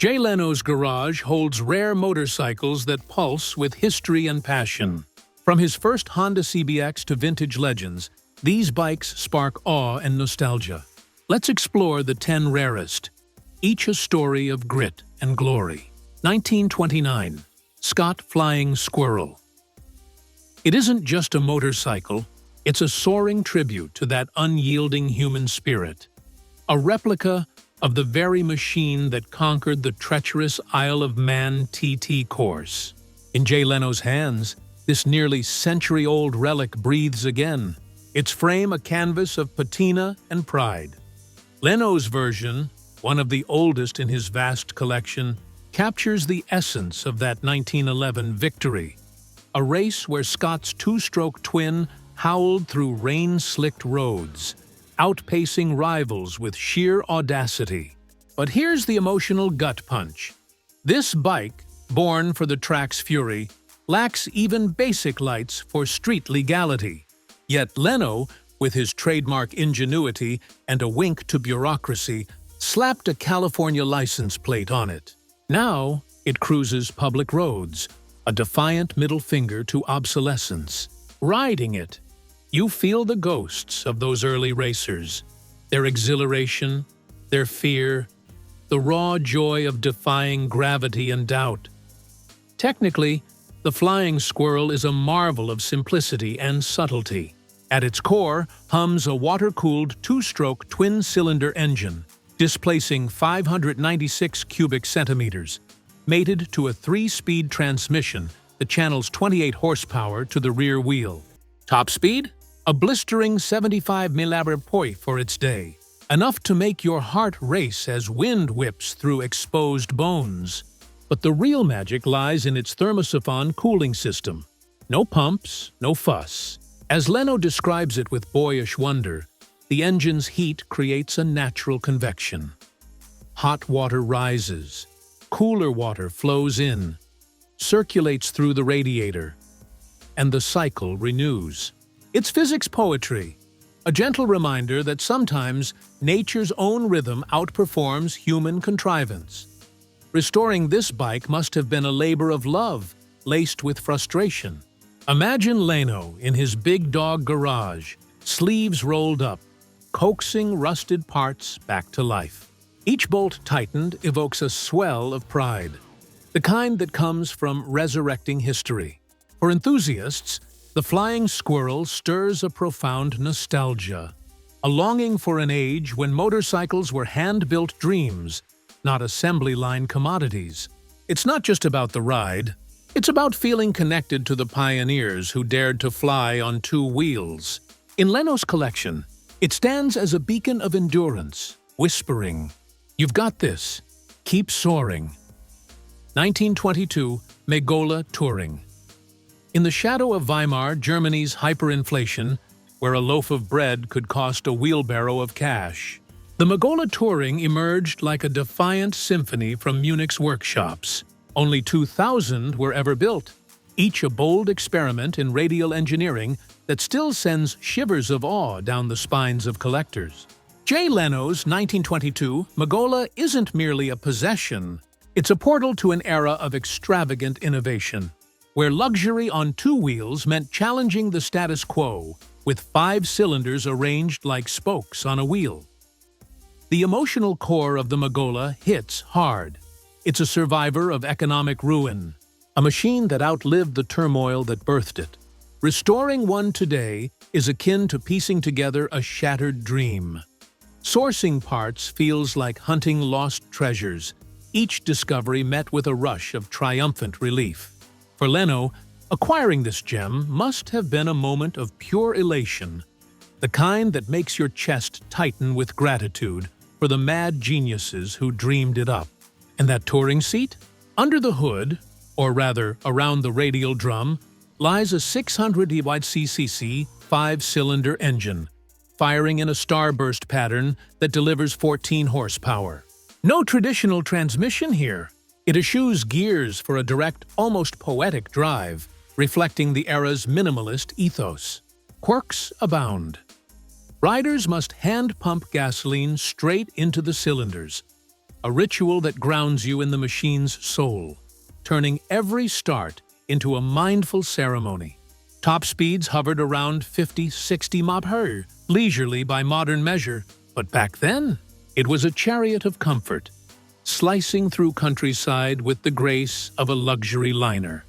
Jay Leno's garage holds rare motorcycles that pulse with history and passion. From his first Honda CBX to vintage legends, these bikes spark awe and nostalgia. Let's explore the 10 rarest, each a story of grit and glory. 1929. Scott Flying Squirrel. It isn't just a motorcycle, it's a soaring tribute to that unyielding human spirit. A replica of the very machine that conquered the treacherous Isle of Man TT course. In Jay Leno's hands, this nearly century-old relic breathes again, its frame a canvas of patina and pride. Leno's version, one of the oldest in his vast collection, captures the essence of that 1911 victory, a race where Scott's two-stroke twin howled through rain-slicked roads, outpacing rivals with sheer audacity. But here's the emotional gut punch. This bike, born for the track's fury, lacks even basic lights for street legality. Yet Leno, with his trademark ingenuity and a wink to bureaucracy, slapped a California license plate on it. Now, it cruises public roads, a defiant middle finger to obsolescence. Riding it, you feel the ghosts of those early racers, their exhilaration, their fear, the raw joy of defying gravity and doubt. Technically, the Flying Squirrel is a marvel of simplicity and subtlety. At its core hums a water-cooled two-stroke twin-cylinder engine, displacing 596 cubic centimeters, mated to a 3-speed transmission that channels 28 horsepower to the rear wheel. Top speed? A blistering 75 mph for its day, enough to make your heart race as wind whips through exposed bones. But the real magic lies in its thermosiphon cooling system. No pumps, no fuss. As Leno describes it with boyish wonder, the engine's heat creates a natural convection. Hot water rises, cooler water flows in, circulates through the radiator, and the cycle renews. It's physics poetry, a gentle reminder that sometimes nature's own rhythm outperforms human contrivance. Restoring this bike must have been a labor of love, laced with frustration. Imagine Leno in his big dog garage, sleeves rolled up, coaxing rusted parts back to life. Each bolt tightened evokes a swell of pride, the kind that comes from resurrecting history. For enthusiasts, the Flying Squirrel stirs a profound nostalgia, a longing for an age when motorcycles were hand-built dreams, not assembly line commodities. It's not just about the ride, it's about feeling connected to the pioneers who dared to fly on two wheels. In Leno's collection, it stands as a beacon of endurance, whispering, "You've got this. Keep soaring." 1922 Megola Touring. In the shadow of Weimar, Germany's hyperinflation, where a loaf of bread could cost a wheelbarrow of cash, the Megola Touring emerged like a defiant symphony from Munich's workshops. Only 2,000 were ever built, each a bold experiment in radial engineering that still sends shivers of awe down the spines of collectors. Jay Leno's 1922 Megola isn't merely a possession, it's a portal to an era of extravagant innovation, where luxury on two wheels meant challenging the status quo, with 5 cylinders arranged like spokes on a wheel. The emotional core of the Megola hits hard. It's a survivor of economic ruin, a machine that outlived the turmoil that birthed it. Restoring one today is akin to piecing together a shattered dream. Sourcing parts feels like hunting lost treasures, each discovery met with a rush of triumphant relief. For Leno, acquiring this gem must have been a moment of pure elation, the kind that makes your chest tighten with gratitude for the mad geniuses who dreamed it up. And that touring seat? Under the hood, or rather around the radial drum, lies a 600cc 5-cylinder engine, firing in a starburst pattern that delivers 14 horsepower. No traditional transmission here. It eschews gears for a direct, almost poetic drive, reflecting the era's minimalist ethos. Quirks abound. Riders must hand-pump gasoline straight into the cylinders, a ritual that grounds you in the machine's soul, turning every start into a mindful ceremony. Top speeds hovered around 50-60 mph, leisurely by modern measure, but back then, it was a chariot of comfort, slicing through countryside with the grace of a luxury liner.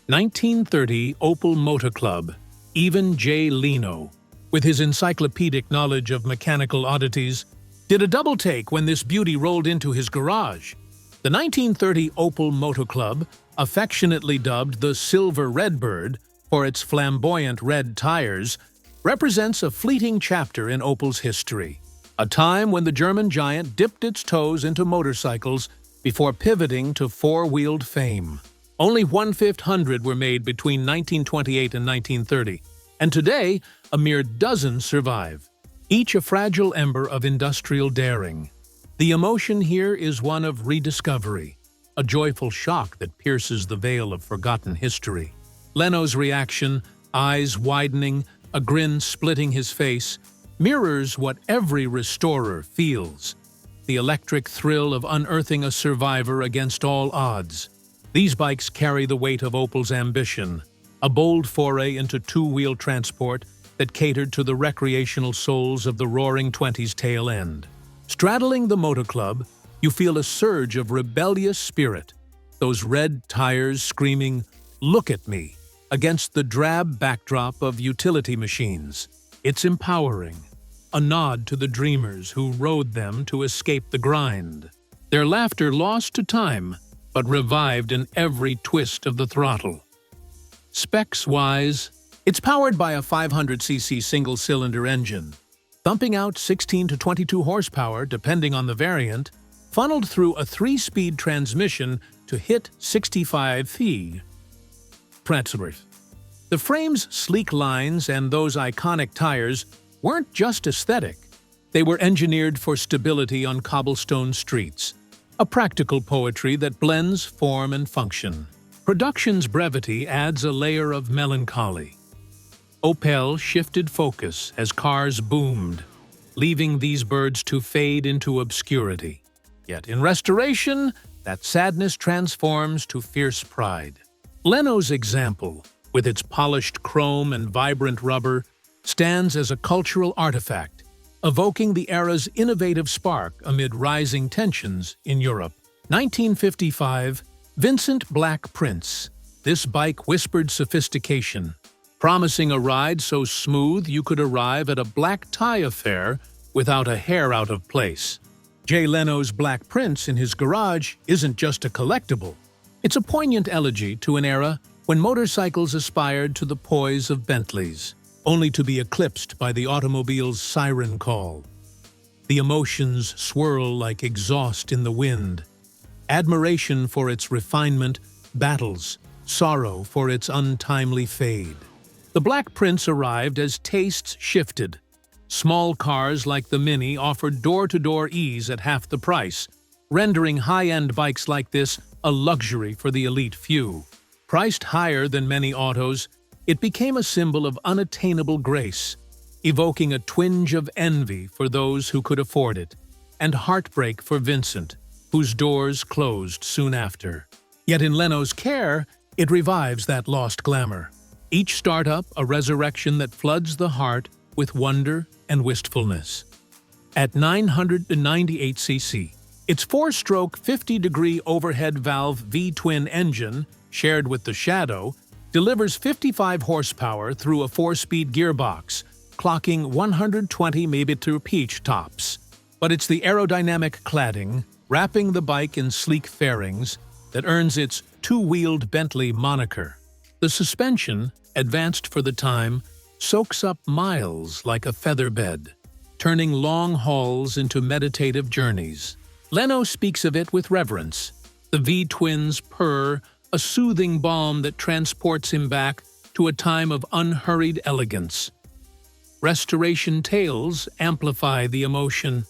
1930 Opel Motor Club, even J. Leno, with his encyclopedic knowledge of mechanical oddities, did a double-take when this beauty rolled into his garage. The 1930 Opel Motor Club, affectionately dubbed the Silver Redbird for its flamboyant red tires, represents a fleeting chapter in Opel's history, a time when the German giant dipped its toes into motorcycles before pivoting to four-wheeled fame. Only 1/500 were made between 1928 and 1930, and today a mere dozen survive, each a fragile ember of industrial daring. The emotion here is one of rediscovery, a joyful shock that pierces the veil of forgotten history. Leno's reaction, eyes widening, a grin splitting his face, mirrors what every restorer feels, the electric thrill of unearthing a survivor against all odds. These bikes carry the weight of Opel's ambition, a bold foray into two-wheel transport that catered to the recreational souls of the Roaring Twenties tail end. Straddling the Motor Club, you feel a surge of rebellious spirit, those red tires screaming, "Look at me," against the drab backdrop of utility machines. It's empowering, a nod to the dreamers who rode them to escape the grind. Their laughter lost to time, but revived in every twist of the throttle. Specs-wise, it's powered by a 500cc single-cylinder engine, thumping out 16 to 22 horsepower depending on the variant, funneled through a 3-speed transmission to hit 65 mph. The frame's sleek lines and those iconic tires weren't just aesthetic. They were engineered for stability on cobblestone streets, a practical poetry that blends form and function. Production's brevity adds a layer of melancholy. Opel shifted focus as cars boomed, leaving these birds to fade into obscurity. Yet in restoration, that sadness transforms to fierce pride. Leno's example, with its polished chrome and vibrant rubber, stands as a cultural artifact, evoking the era's innovative spark amid rising tensions in Europe. 1955, Vincent Black Prince. This bike whispered sophistication, promising a ride so smooth you could arrive at a black tie affair without a hair out of place. Jay Leno's Black Prince in his garage isn't just a collectible. It's a poignant elegy to an era when motorcycles aspired to the poise of Bentleys, only to be eclipsed by the automobile's siren call. The emotions swirl like exhaust in the wind. Admiration for its refinement battles, sorrow for its untimely fade. The Black Prince arrived as tastes shifted. Small cars like the Mini offered door-to-door ease at half the price, rendering high-end bikes like this a luxury for the elite few. Priced higher than many autos, it became a symbol of unattainable grace, evoking a twinge of envy for those who could afford it, and heartbreak for Vincent, whose doors closed soon after. Yet in Leno's care, it revives that lost glamour. Each startup a resurrection that floods the heart with wonder and wistfulness. At 998 cc, its 4-stroke 50-degree overhead valve V-twin engine, shared with the Shadow, delivers 55 horsepower through a 4-speed gearbox, clocking 120 mph tops. But it's the aerodynamic cladding, wrapping the bike in sleek fairings, that earns its two-wheeled Bentley moniker. The suspension, advanced for the time, soaks up miles like a featherbed, turning long hauls into meditative journeys. Leno speaks of it with reverence. The V-twins purr, a soothing balm that transports him back to a time of unhurried elegance. Restoration tales amplify the emotion.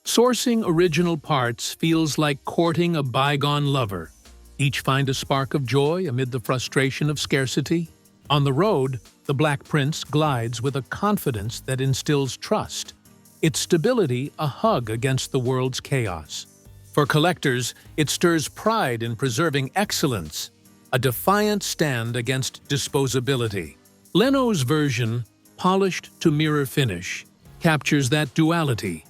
Sourcing original parts feels like courting a bygone lover. Each find a spark of joy amid the frustration of scarcity. On the road, the Black Prince glides with a confidence that instills trust, its stability a hug against the world's chaos. For collectors, it stirs pride in preserving excellence, a defiant stand against disposability. Leno's version, polished to mirror finish, captures that duality,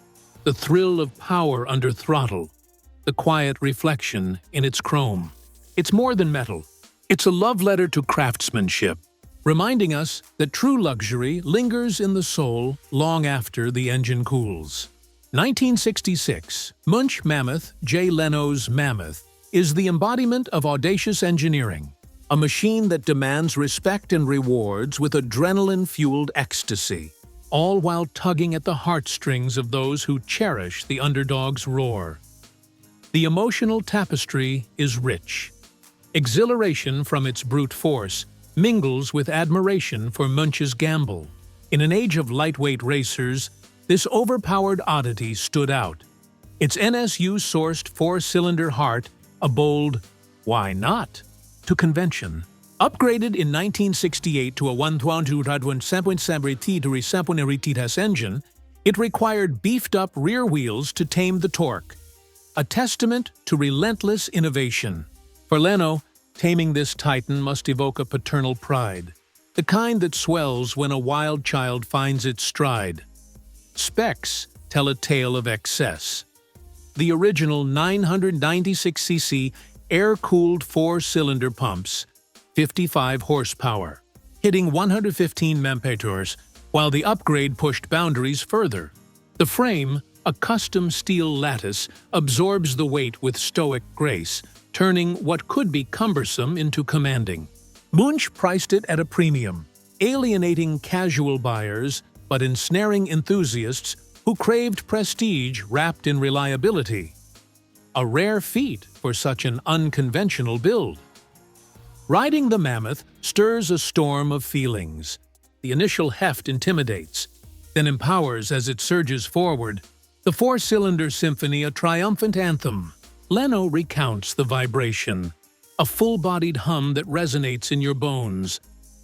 the thrill of power under throttle, the quiet reflection in its chrome. It's more than metal. It's a love letter to craftsmanship, reminding us that true luxury lingers in the soul long after the engine cools. 1966, Munch Mammoth, Jay Leno's Mammoth, is the embodiment of audacious engineering, a machine that demands respect and rewards with adrenaline-fueled ecstasy, all while tugging at the heartstrings of those who cherish the underdog's roar. The emotional tapestry is rich. Exhilaration from its brute force mingles with admiration for Munch's gamble. In an age of lightweight racers, this overpowered oddity stood out. Its NSU-sourced four-cylinder heart, a bold, why not, to convention. Upgraded in 1968 to a 1.2 engine, it required beefed-up rear wheels to tame the torque, a testament to relentless innovation. For Leno, taming this titan must evoke a paternal pride, the kind that swells when a wild child finds its stride. Specs tell a tale of excess. The original 996cc air-cooled four-cylinder pumps, 55 horsepower, hitting 115 mph, while the upgrade pushed boundaries further. The frame, a custom steel lattice, absorbs the weight with stoic grace, turning what could be cumbersome into commanding. Munch priced it at a premium, alienating casual buyers but ensnaring enthusiasts who craved prestige wrapped in reliability. A rare feat for such an unconventional build. Riding the Mammoth stirs a storm of feelings. The initial heft intimidates, then empowers as it surges forward, the four-cylinder symphony a triumphant anthem. Leno recounts the vibration, a full-bodied hum that resonates in your bones,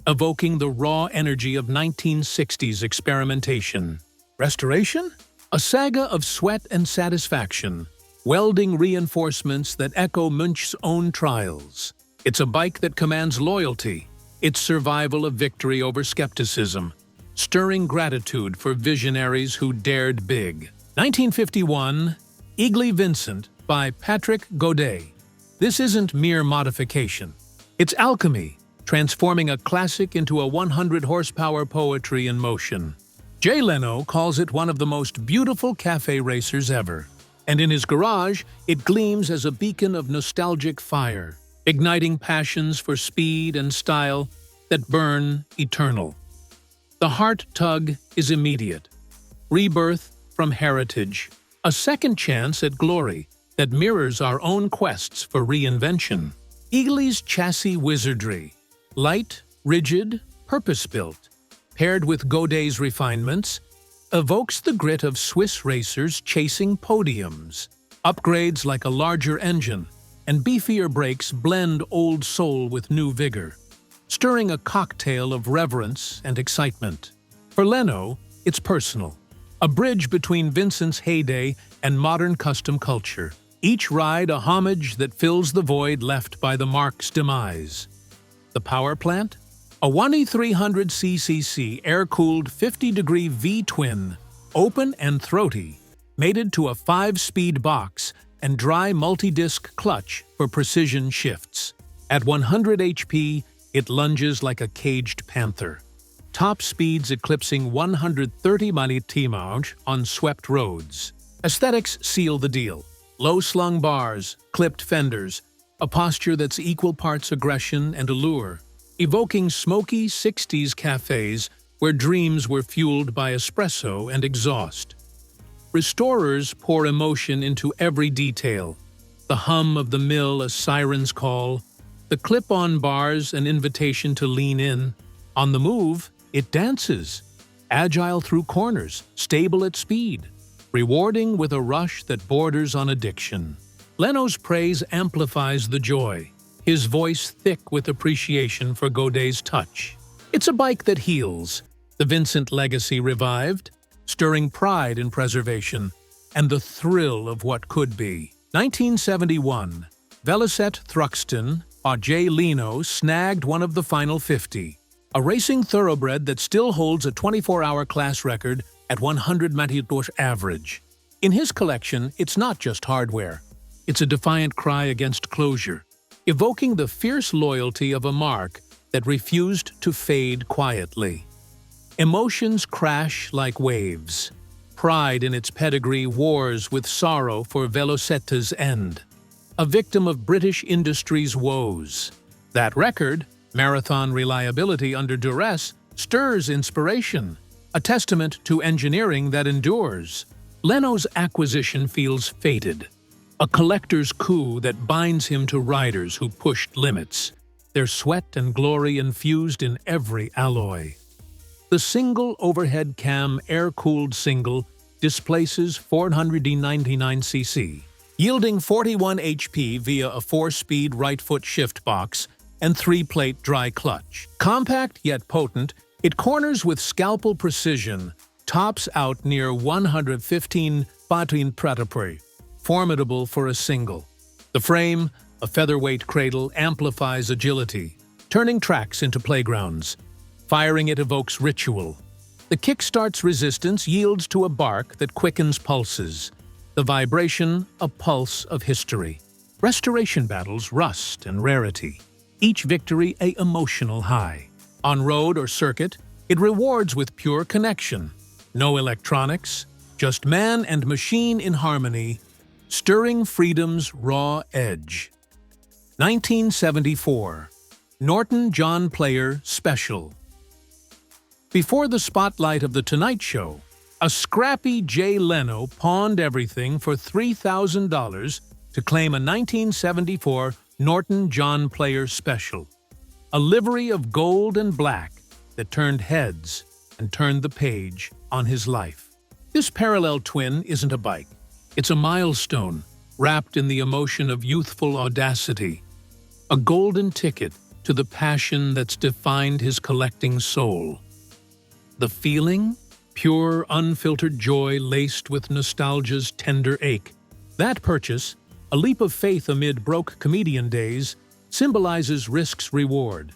evoking the raw energy of 1960s experimentation. Restoration? A saga of sweat and satisfaction, welding reinforcements that echo Munch's own trials. It's a bike that commands loyalty, its survival a victory over skepticism, stirring gratitude for visionaries who dared big. 1951, Egli-Vincent by Patrick Godet. This isn't mere modification. It's alchemy, transforming a classic into a 100-horsepower poetry in motion. Jay Leno calls it one of the most beautiful cafe racers ever, and in his garage, it gleams as a beacon of nostalgic fire, igniting passions for speed and style that burn eternal. The heart tug is immediate. Rebirth from heritage, a second chance at glory that mirrors our own quests for reinvention. Eagly's chassis wizardry, light, rigid, purpose-built, paired with Godet's refinements, evokes the grit of Swiss racers chasing podiums. Upgrades like a larger engine and beefier brakes blend old soul with new vigor, stirring a cocktail of reverence and excitement. For Leno, it's personal, a bridge between Vincent's heyday and modern custom culture, each ride a homage that fills the void left by the Mark's demise. The power plant? A 1300cc air-cooled 50-degree V-twin, open and throaty, mated to a 5-speed box and dry multi-disc clutch for precision shifts. At 100 HP, it lunges like a caged panther. Top speeds eclipsing 130 mph on swept roads. Aesthetics seal the deal. Low-slung bars, clipped fenders, a posture that's equal parts aggression and allure, evoking smoky 60s cafes where dreams were fueled by espresso and exhaust. Restorers pour emotion into every detail. The hum of the mill a siren's call, the clip-on bars an invitation to lean in. On the move, it dances, agile through corners, stable at speed, rewarding with a rush that borders on addiction. Leno's praise amplifies the joy, his voice thick with appreciation for Godet's touch. It's a bike that heals, the Vincent legacy revived, stirring pride in preservation and the thrill of what could be. 1971, Velocette Thruxton, or Leno, snagged one of the final 50, a racing thoroughbred that still holds a 24-hour class record at 100 km/h average. In his collection, it's not just hardware. It's a defiant cry against closure, evoking the fierce loyalty of a mark that refused to fade quietly. Emotions crash like waves. Pride in its pedigree wars with sorrow for Velocette's end, a victim of British industry's woes. That record, marathon reliability under duress, stirs inspiration, a testament to engineering that endures. Leno's acquisition feels fated, a collector's coup that binds him to riders who pushed limits, their sweat and glory infused in every alloy. The single overhead cam air-cooled single displaces 499 cc, yielding 41 HP via a 4-speed right-foot shift box and 3-plate dry clutch. Compact yet potent, it corners with scalpel precision, tops out near 115 km/h, formidable for a single. The frame, a featherweight cradle, amplifies agility, turning tracks into playgrounds. Firing it evokes ritual. The kickstart's resistance yields to a bark that quickens pulses, the vibration a pulse of history. Restoration battles rust and rarity, each victory a emotional high. On road or circuit, it rewards with pure connection. No electronics, just man and machine in harmony, stirring freedom's raw edge. 1974, Norton John Player Special. Before the spotlight of The Tonight Show, a scrappy Leno pawned everything for $3,000 to claim a 1974 Norton John Player Special, a livery of gold and black that turned heads and turned the page on his life. This parallel twin isn't a bike. It's a milestone wrapped in the emotion of youthful audacity, a golden ticket to the passion that's defined his collecting soul. The feeling? Pure, unfiltered joy laced with nostalgia's tender ache. That purchase, a leap of faith amid broke comedian days, symbolizes risk's reward.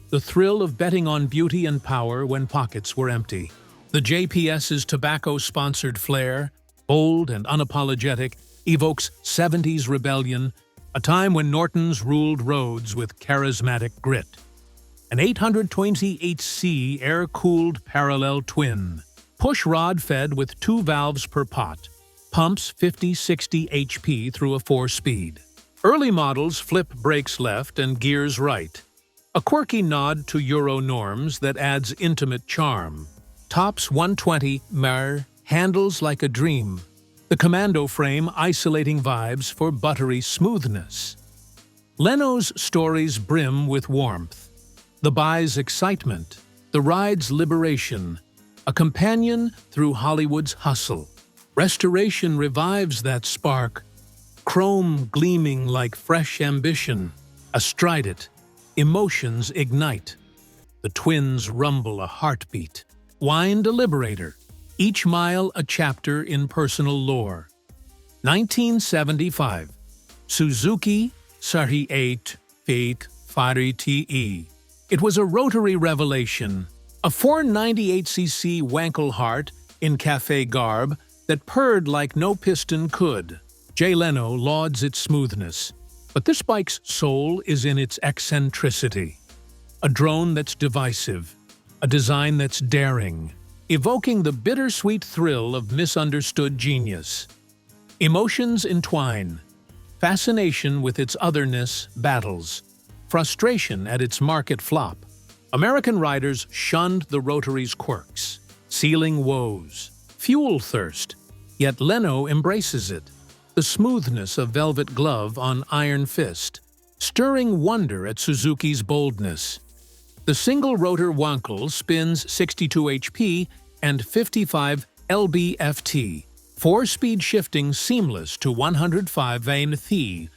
The thrill of betting on beauty and power when pockets were empty. The JPS's tobacco-sponsored flair, bold and unapologetic, evokes 70s rebellion, a time when Nortons ruled roads with charismatic grit. An 820 HC air-cooled parallel twin, push-rod fed with 2 valves per pot, pumps 50-60 HP through a 4-speed. Early models flip brakes left and gears right, a quirky nod to Euro norms that adds intimate charm. Tops 120 km/h, handles like a dream, the commando frame isolating vibes for buttery smoothness. Leno's stories brim with warmth. The buy's excitement, the ride's liberation, a companion through Hollywood's hustle. Restoration revives that spark, chrome gleaming like fresh ambition. Astride it, emotions ignite. The twins rumble a heartbeat. Wind a liberator, each mile a chapter in personal lore. 1975, Suzuki RE5 TE. It was a rotary revelation, a 498cc Wankel heart in cafe garb that purred like no piston could. Leno lauds its smoothness, but this bike's soul is in its eccentricity. A drone that's divisive, a design that's daring, evoking the bittersweet thrill of misunderstood genius. Emotions entwine, fascination with its otherness battles, frustration at its market flop. American riders shunned the rotary's quirks, sealing woes, fuel thirst, yet Leno embraces it. The smoothness of velvet glove on iron fist, stirring wonder at Suzuki's boldness. The single-rotor Wankel spins 62 HP and 55 lb-ft, 4-speed shifting seamless to 105 km/h.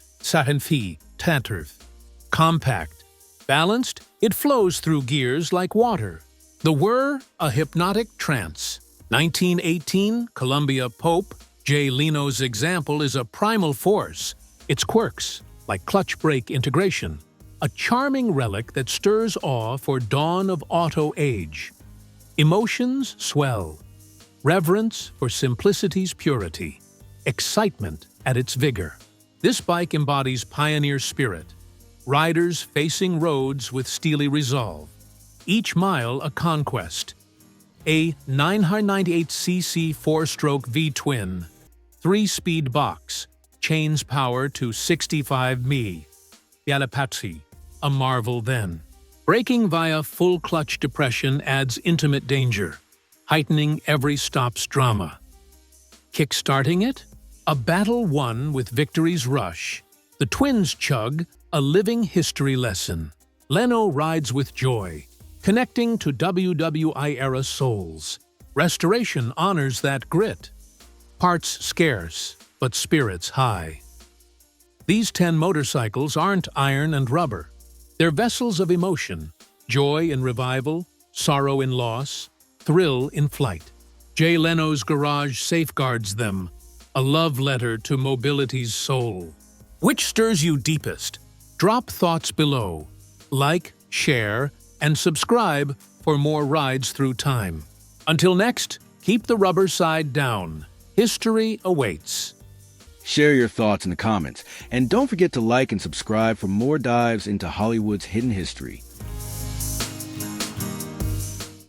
Compact. Balanced, it flows through gears like water. The whir, a hypnotic trance. 1918 Columbia Pope, Jay Leno's example is a primal force. Its quirks, like clutch brake integration, a charming relic that stirs awe for dawn of auto age. Emotions swell. Reverence for simplicity's purity. Excitement at its vigor. This bike embodies pioneer spirit. Riders facing roads with steely resolve. Each mile a conquest. A 998cc 4-stroke V-twin. 3-speed box. Chains power to 65 mi. Yalapatsi, a marvel then. Braking via full clutch depression adds intimate danger, heightening every stop's drama. Kick-starting it? A battle won with victory's rush. The twins chug, a living history lesson. Leno rides with joy, connecting to WWI-era souls. Restoration honors that grit. Parts scarce, but spirits high. These 10 motorcycles aren't iron and rubber. They're vessels of emotion, joy in revival, sorrow in loss, thrill in flight. Jay Leno's garage safeguards them, a love letter to mobility's soul. Which stirs you deepest? Drop thoughts below. Like, share, and subscribe for more rides through time. Until next, keep the rubber side down. History awaits. Share your thoughts in the comments, and don't forget to like and subscribe for more dives into Hollywood's hidden history.